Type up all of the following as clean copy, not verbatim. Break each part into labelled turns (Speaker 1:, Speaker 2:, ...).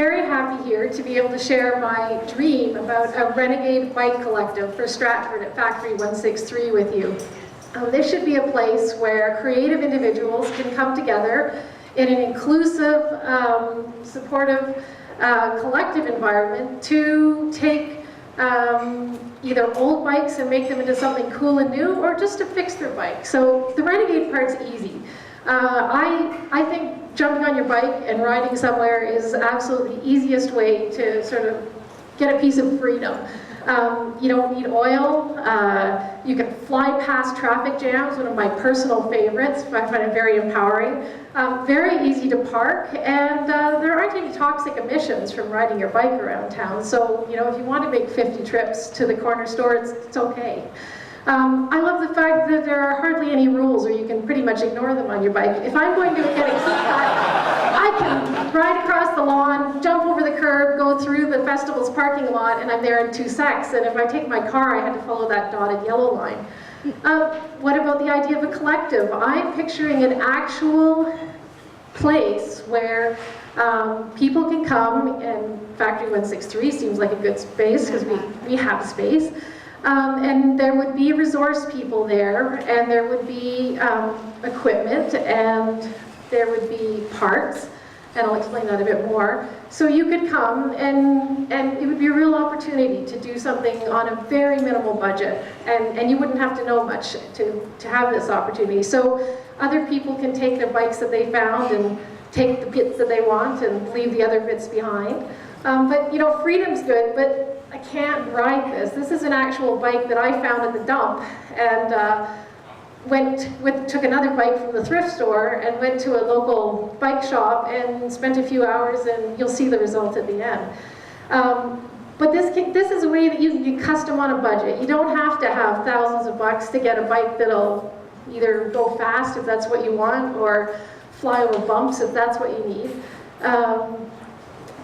Speaker 1: very happy here to be able to share my dream about a Renegade Bike Collective for Stratford at Factory 163 with you. This should be a place where creative individuals can come together in an inclusive, supportive, collective environment to take either old bikes and make them into something cool and new, or just to fix their bike. So the Renegade part's easy. I think jumping on your bike and riding somewhere is absolutely the easiest way to sort of get a piece of freedom. You don't need oil. You can fly past traffic jams, one of my personal favorites. I find it very empowering. Very easy to park, and there aren't any toxic emissions from riding your bike around town. So, you know, if you want to make 50 trips to the corner store, it's okay. I love the fact that there are hardly any rules, or you can pretty much ignore them on your bike. If I'm going to get a haircut, I can ride across the lawn, jump over the curb, go through the festival's parking lot, and I'm there in 2 seconds. And if I take my car, I had to follow that dotted yellow line. What about the idea of a collective? I'm picturing an actual place where people can come, and Factory 163 seems like a good space because we have space. And there would be resource people there, and there would be equipment, and there would be parts, and I'll explain that a bit more. So you could come, and it would be a real opportunity to do something on a very minimal budget, and you wouldn't have to know much to have this opportunity. So other people can take their bikes that they found and take the bits that they want and leave the other bits behind. But you know, freedom's good, but I can't ride this. This is an actual bike that I found at the dump, and took another bike from the thrift store and went to a local bike shop and spent a few hours, and you'll see the result at the end. But this is a way that you can get custom on a budget. You don't have to have thousands of bucks to get a bike that'll either go fast if that's what you want, or fly over bumps if that's what you need.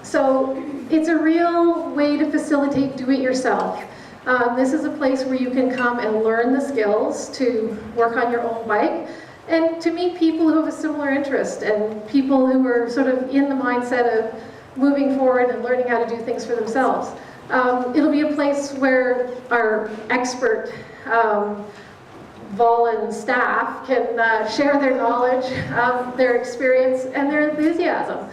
Speaker 1: So it's a real way to facilitate do-it-yourself. This is a place where you can come and learn the skills to work on your own bike, and to meet people who have a similar interest, and people who are sort of in the mindset of moving forward and learning how to do things for themselves. It'll be a place where our expert Volun staff can share their knowledge, their experience, and their enthusiasm.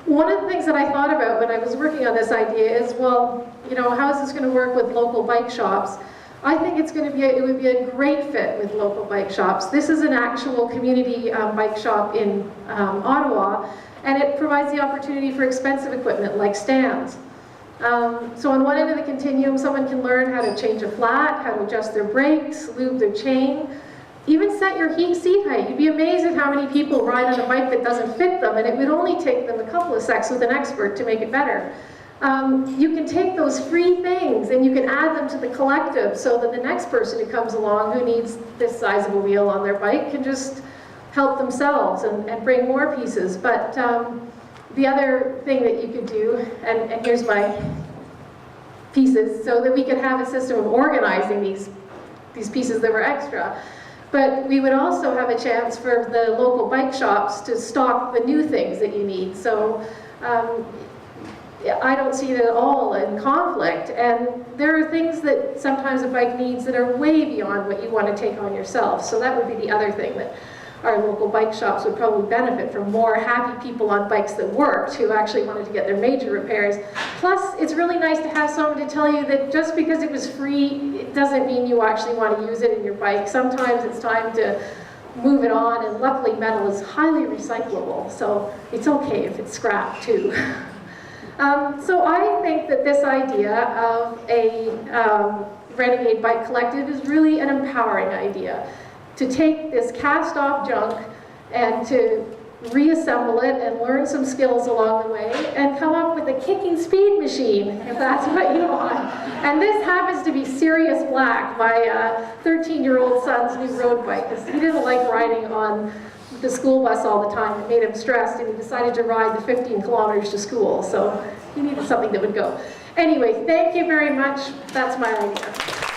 Speaker 1: One of the things that I thought about when I was working on this idea is, well, you know, how is this going to work with local bike shops? I think it would be a great fit with local bike shops. This is an actual community bike shop in Ottawa, and it provides the opportunity for expensive equipment like stands. So on one end of the continuum, someone can learn how to change a flat, how to adjust their brakes, lube their chain, even set your seat height. You'd be amazed at how many people ride on a bike that doesn't fit them, and it would only take them a couple of seconds with an expert to make it better. You can take those free things and you can add them to the collective, so that the next person who comes along who needs this size of a wheel on their bike can just help themselves and bring more pieces. But the other thing that you could do, and here's my pieces, so that we could have a system of organizing these pieces that were extra. But we would also have a chance for the local bike shops to stock the new things that you need. So I don't see it at all in conflict. And there are things that sometimes a bike needs that are way beyond what you want to take on yourself. So that would be the other thing, that our local bike shops would probably benefit from more happy people on bikes that worked, who actually wanted to get their major repairs. Plus, it's really nice to have someone to tell you that just because it was free, it doesn't mean you actually want to use it in your bike. Sometimes it's time to move it on, and luckily metal is highly recyclable, so it's okay if it's scrap too. So I think that this idea of a Renegade Bike Collective is really an empowering idea. To take this cast-off junk and to reassemble it and learn some skills along the way and come up with a kicking speed machine, if that's what you want. And this happens to be Sirius Black, my 13-year-old son's new road bike, because he didn't like riding on the school bus all the time. It made him stressed, and he decided to ride the 15 kilometers to school. So he needed something that would go. Anyway, thank you very much. That's my idea.